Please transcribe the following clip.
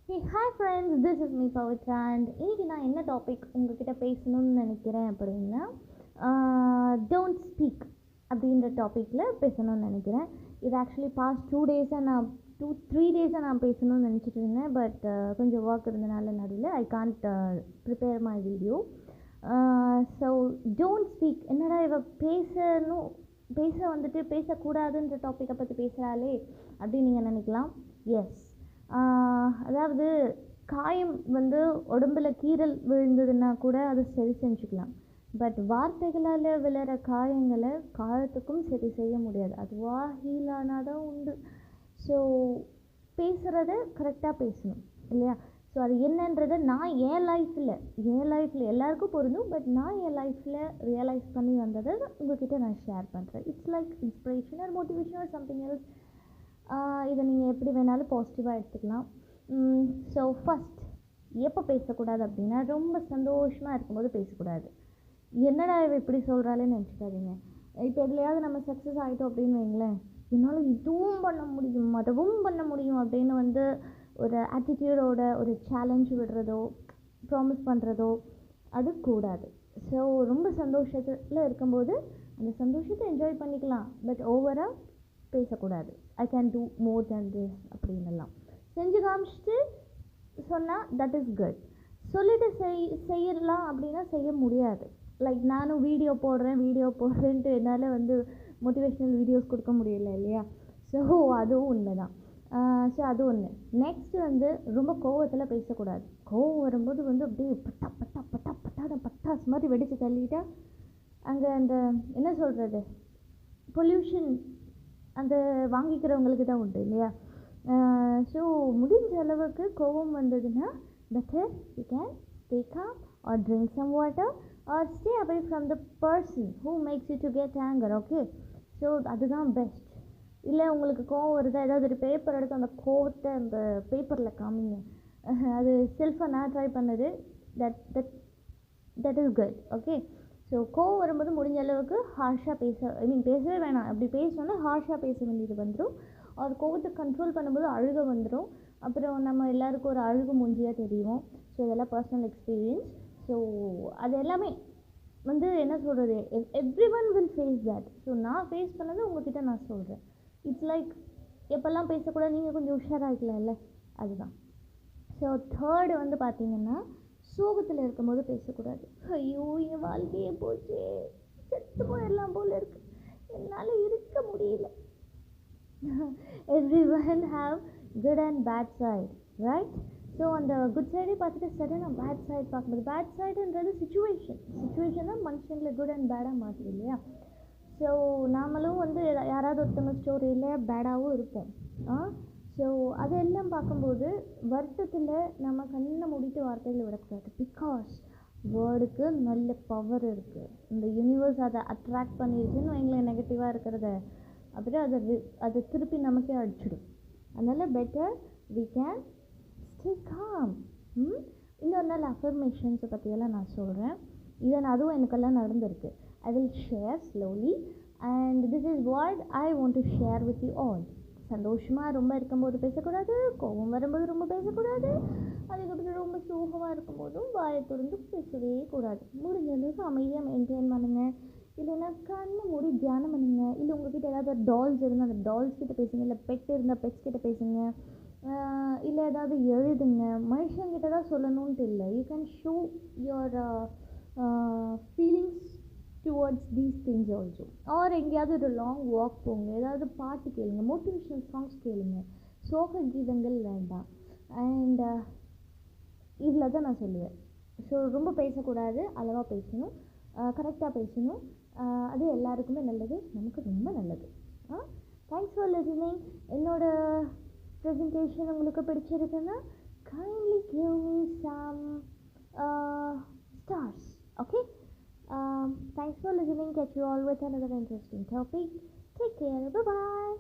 Hey, hi friends, this is me Pavitra and இன்னைக்கு நான் என்ன டாபிக் உங்ககிட்ட பேசணும்னு நினைக்கிறேன் அப்படின்னா டோன்ட் ஸ்பீக் அப்படின்ற டாப்பிக்கில் பேசணும்னு நினைக்கிறேன். இது ஆக்சுவலி பாஸ்ட் 2 டேஸாக நான் 3 டேஸாக நான் பேசணும்னு நினச்சிட்டு இருந்தேன். பட் கொஞ்சம் ஒர்க் இருந்தனால நடுவில் I can't prepare my video. So don't speak, என்னடா இவ பேசக்கூடாதுன்ற டாப்பிக்கை பற்றி பேசுகிறாளே அப்படின்னு நீங்கள் நினைக்கலாம். எஸ், அதாவது காயம் உடம்புல கீறல் விழுந்ததுன்னா கூட அது சரி செஞ்சுக்கலாம். பட் வார்த்தைகளால் விழுற காயங்களை காலத்துக்கும் சரி செய்ய முடியாது, அதுவாக ஹீல் ஆனால் தான் உண்டு. ஸோ பேசுகிறத கரெக்டாக பேசணும் இல்லையா? ஸோ அது என்னன்றதை நான் என் லைஃப்பில் எல்லாருக்கும் பொருந்தும். பட் நான் என் லைஃப்பில் ரியலைஸ் பண்ணி வந்ததை உங்ககிட்ட நான் ஷேர் பண்ணுறேன். It's like inspiration or motivation or something else. இதை நீங்கள் எப்படி வேணாலும் பாசிட்டிவாக எடுத்துக்கலாம். ஸோ ஃபஸ்ட், எப்போ பேசக்கூடாது அப்படின்னா ரொம்ப சந்தோஷமாக இருக்கும்போது பேசக்கூடாது. என்னடா இவ இப்படி சொல்கிறாளேன்னு நினச்சிக்காதீங்க. இப்போ எதுலையாவது நம்ம சக்ஸஸ் ஆகிட்டோம் அப்படின்னு வைங்களேன், என்னால் இதுவும் பண்ண முடியும் அதுவும் பண்ண முடியும் அப்படின்னு ஒரு ஆட்டிடியூடோட ஒரு சேலஞ்ச் விடுறதோ ப்ராமிஸ் பண்ணுறதோ அது கூடாது. ஸோ ரொம்ப சந்தோஷத்தில் இருக்கும்போது அந்த சந்தோஷத்தை என்ஜாய் பண்ணிக்கலாம். பட் ஓவராக பேசக்கூடாது. I can do more than this அப்படின்னுலாம் செஞ்சு காமிச்சிட்டு சொன்னால் தட் இஸ் குட். சொல்லிட்டு செய்யலாம் அப்படின்னா செய்ய முடியாது. லைக் நானும் வீடியோ போடுறேன்ட்டு என்னால் மோட்டிவேஷ்னல் வீடியோஸ் கொடுக்க முடியல இல்லையா? ஸோ அதுவும் உண்மை தான். ஸோ அது ஒன்று. நெக்ஸ்ட்டு ரொம்ப கோவத்தில் பேசக்கூடாது. கோவம் வரும்போது அப்படியே பட்டா பட்டா பட்டா பட்டாத பட்டாசு மாதிரி வெடித்து தள்ளிட்டா அங்கே அந்த என்ன சொல்கிறது பொல்யூஷன் அந்த வாங்கிக்கிறவங்களுக்கு தான் உண்டு இல்லையா? ஸோ முடிஞ்ச அளவுக்கு கோபம் வந்ததுன்னா better you can stay calm or drink some water or stay away from the person who makes you to get anger. Okay, so அதுதான் பெஸ்ட். இல்லை உங்களுக்கு கோவம் வருதா, ஏதாவது ஒரு பேப்பர் எடுத்து அந்த கோவத்தை அந்த பேப்பரில் காமிங்க. அது செல்ஃபாக நான் ட்ரை பண்ணது. That is good. Okay, so கோவம் வரும்போது முடிஞ்ச அளவுக்கு ஹார்ஷாக பேசவே வேணாம். அப்படி பேசணுன்னா ஹார்ஷாக பேச வேண்டியது வந்துடும். அவர் கோவத்தை கண்ட்ரோல் பண்ணும்போது அழுக வந்துடும். அப்புறம் நம்ம எல்லாருக்கும் ஒரு அழுகு மூஞ்சியாக தெரியும். ஸோ இதெல்லாம் பர்சனல் எக்ஸ்பீரியன்ஸ். ஸோ அது எல்லாமே என்ன சொல்கிறது, everyone will face that. So நான் ஃபேஸ் பண்ணது உங்ககிட்ட நான் சொல்கிறேன். இட்ஸ் லைக் எப்போல்லாம் பேசக்கூடாது, நீங்கள் கொஞ்சம் உஷாராகிக்கலாம்ல, அதுதான். ஸோ தேர்டு பார்த்தீங்கன்னா சோகத்தில் இருக்கும்போது பேசக்கூடாது. ஐயோ என் வாழ்க்கையே போச்சு, செத்து போயிடலாம் போல இருக்கு, என்னால் இருக்க முடியல. Everyone have good and bad side, right? So அந்த குட் சைடே பார்த்துட்டு சடனாக பேட் சைட் பார்க்கும்போது, பேட் சைடுன்றது சுச்சுவேஷன் தான் மனுஷங்களை குட் அண்ட் பேடாக மாற்றுது இல்லையா? ஸோ நாமளும் யாராவது ஒருத்தவங்க ஸ்டோரியில் பேடாகவும் இருப்போம். ஸோ அதெல்லாம் பார்க்கும்போது வருத்தத்தில் நம்ம கண்ணை மூடிட்டு வார்த்தைகளை விடக்கூடாது. பிகாஸ் வேர்டுக்கு நல்ல பவர் இருக்குது. இந்த யூனிவர்ஸ் அதை அட்ராக்ட் பண்ணிடுச்சுன்னு எங்களை நெகட்டிவாக இருக்கிறத அப்புறம் அதை திருப்பி நமக்கே அடிச்சிடும். அதனால் better we can stay calm. இன்னொரு நாள் அஃபர்மேஷன்ஸை பற்றியெல்லாம் நான் சொல்கிறேன். அதுவும் எனக்கெல்லாம் நடந்திருக்கு. I will share slowly and this is what I want to share with you all. சந்தோஷமாக ரொம்ப இருக்கும்போது பேசக்கூடாது, கோபம் வரும்போது ரொம்ப பேசக்கூடாது, அதுக்கப்புறம் ரொம்ப சோகமாக இருக்கும்போதும் வாயை திறந்து பேசவே கூடாது. முடிஞ்ச அளவுக்கு அமைதியாக மெயின்டைன் பண்ணுங்கள். இல்லைன்னா கண்ணை மூடி தியானம் பண்ணுங்க. இல்லை உங்கள்கிட்ட ஏதாவது டால்ஸ் இருந்தால் அந்த டால்ஸ் கிட்ட பேசுங்க. இல்லை பெட் இருந்தால் பெட்ஸ் கிட்ட பேசுங்க. இல்லை ஏதாவது எழுதுங்க. மனுஷங்கிட்ட தான் சொல்லணுன்ட்டு இல்லை. You can show your feelings towards these things also. Or எங்கேயாவது ஒரு லாங் வாக் போங்க, ஏதாவது பாட்டு கேளுங்க, மோட்டிவேஷ்னல் சாங்ஸ் கேளுங்க, சோக கீதங்கள் வேண்டாம். அண்ட் இதில் தான் நான் சொல்லுவேன். ஸோ ரொம்ப பேசக்கூடாது, அளவாக பேசணும், கரெக்டாக பேசணும். அது எல்லாருக்குமே நல்லது, நமக்கு ரொம்ப நல்லது. Thanks for listening. என்னோட ப்ரெசன்டேஷன் உங்களுக்கு பிடிச்சிருக்குன்னா kindly give me some stars. Okay, thanks for listening. Catch you all with another interesting topic. Take care. Bye bye.